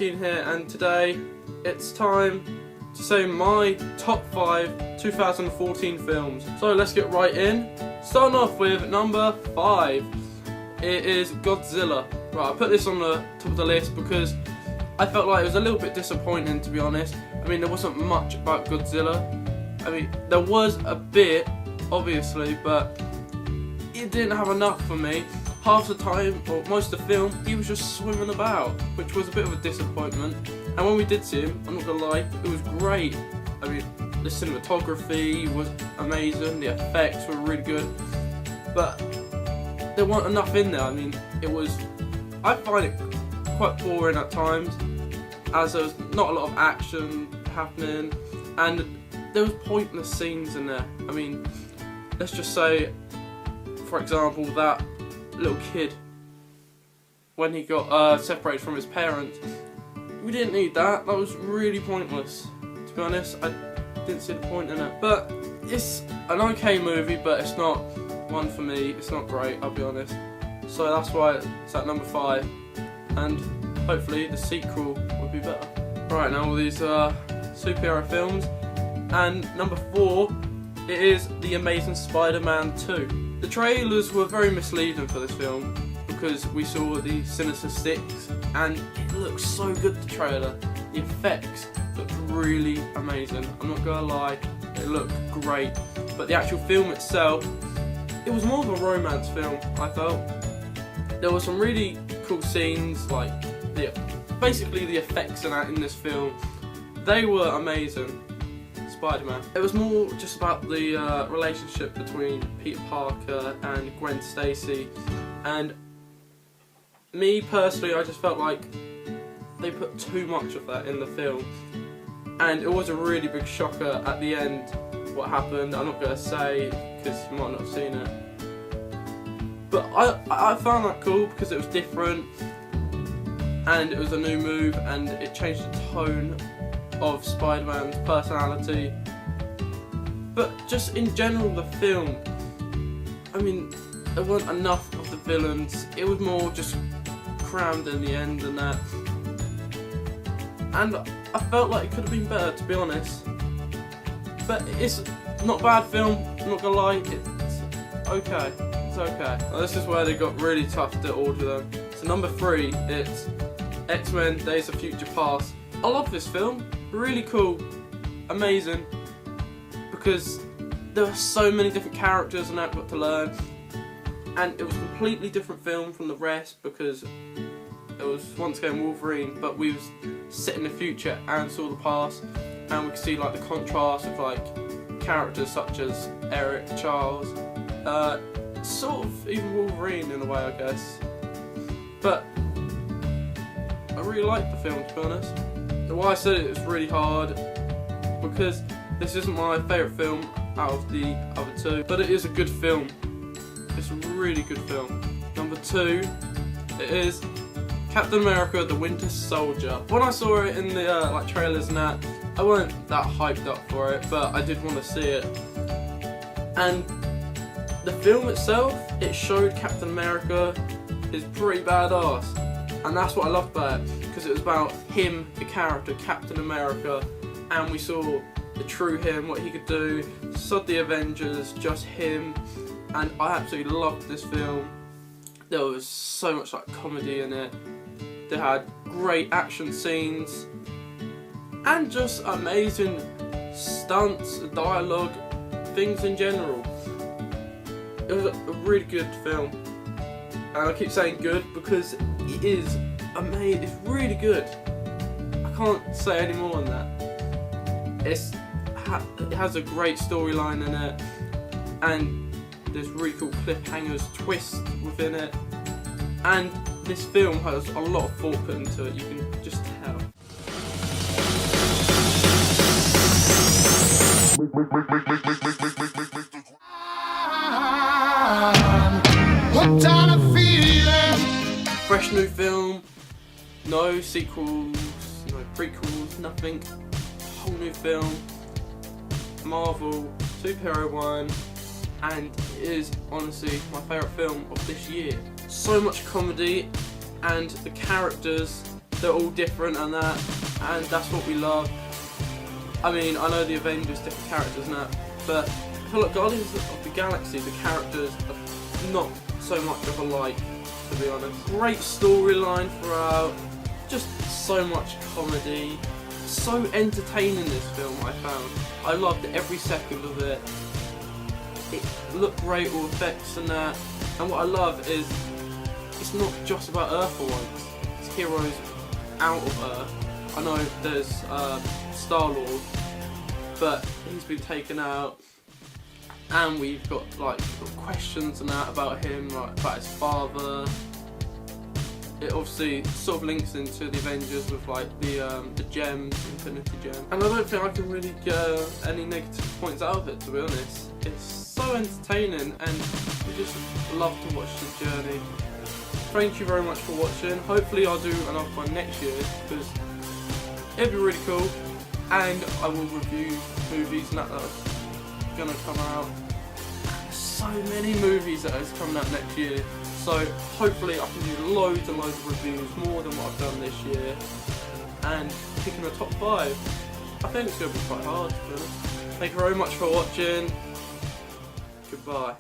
Martin here, and today it's time to say my top 5 2014 films. So let's get right in. Starting off with number 5. It is Godzilla. Right, I put this on the top of the list because I felt like it was a little bit disappointing, to be honest. I mean, there wasn't much about Godzilla. I mean, there was a bit, obviously, but it didn't have enough for me. Half the time, or most of the film, he was just swimming about, which was a bit of a disappointment. And when we did see him, I'm not gonna lie, it was great. I mean, the cinematography was amazing, the effects were really good, but there weren't enough in there. I mean, I find it quite boring at times, as there was not a lot of action happening, and there was pointless scenes in there. I mean, let's just say, for example, that little kid, when he got separated from his parents, we didn't need that. That was really pointless. To be honest, I didn't see the point in it. But it's an okay movie, but it's not one for me. It's not great, I'll be honest. So that's why it's at number 5, and hopefully the sequel will be better. Right, now all these superhero films, and number 4, it is The Amazing Spider-Man 2. The trailers were very misleading for this film because we saw the Sinister Six and it looked so good, the trailer. The effects looked really amazing. I'm not gonna lie, it looked great. But the actual film itself, it was more of a romance film, I felt. There were some really cool scenes, like basically the effects in this film. They were amazing. Spider-Man. It was more just about the relationship between Peter Parker and Gwen Stacy, and me personally, I just felt like they put too much of that in the film, and it was a really big shocker at the end what happened. I'm not going to say because you might not have seen it, but I found that cool because it was different and it was a new move and it changed the tone of Spider-Man's personality. But just in general, the film, I mean, there weren't enough of the villains. It was more just crammed in the end and that, and I felt like it could have been better, to be honest. But it's not a bad film, I'm not gonna lie, it's okay. It's okay. Now, this is where they got really tough to order them. So number 3, it's X-Men Days of Future Past. I love this film. Really cool, amazing, because there were so many different characters and I've got to learn, and it was a completely different film from the rest because it was once again Wolverine, but we was set in the future and saw the past, and we could see like the contrast of like characters such as Eric, Charles, sort of even Wolverine in a way, I guess. But I really liked the film, to be honest. Why I said it was really hard because this isn't my favourite film out of the other 2, but it is a good film. It's a really good film. Number 2, it is Captain America: The Winter Soldier. When I saw it in the like trailers and that, I wasn't that hyped up for it, but I did want to see it. And the film itself, it showed Captain America is pretty badass. And that's what I loved about it, because it was about him, the character, Captain America, and we saw the true him, what he could do, saw the Avengers, just him, and I absolutely loved this film. There was so much like comedy in it, they had great action scenes, and just amazing stunts, dialogue, things in general. It was a really good film. And I keep saying good because it is amazing, it's really good. I can't say any more than that. It has a great storyline in it, and there's really cool cliffhangers, twists within it, and this film has a lot of thought put into it, you can just tell. Fresh new film, no sequels, no prequels, nothing. Whole new film, Marvel, superhero one, and it is honestly my favourite film of this year. So much comedy, and the characters they're all different and that, and that's what we love. I mean, I know the Avengers, different characters and that, but I feel like Guardians of the Galaxy, the characters are not so much of alike, to be honest. Great storyline throughout, just so much comedy, so entertaining this film I found. I loved every second of it. It looked great, all effects and that, and what I love is it's not just about Earth for once, it's heroes out of Earth. I know there's Star-Lord, but he's been taken out, and we've got like questions and that about him, like about his father. It obviously sort of links into the Avengers with like the gems, Infinity Gem, and I don't think I can really get any negative points out of it, to be honest. It's so entertaining, and we just love to watch the journey. Thank you very much for watching. Hopefully I'll do another one next year, because it'd be really cool, and I will review movies and that are gonna come out. There's so many movies that is coming out next year, so hopefully I can do loads and loads of reviews, more than what I've done this year, and picking the top 5. I think it's gonna be quite hard, to be honest. Thank you very much for watching. Goodbye.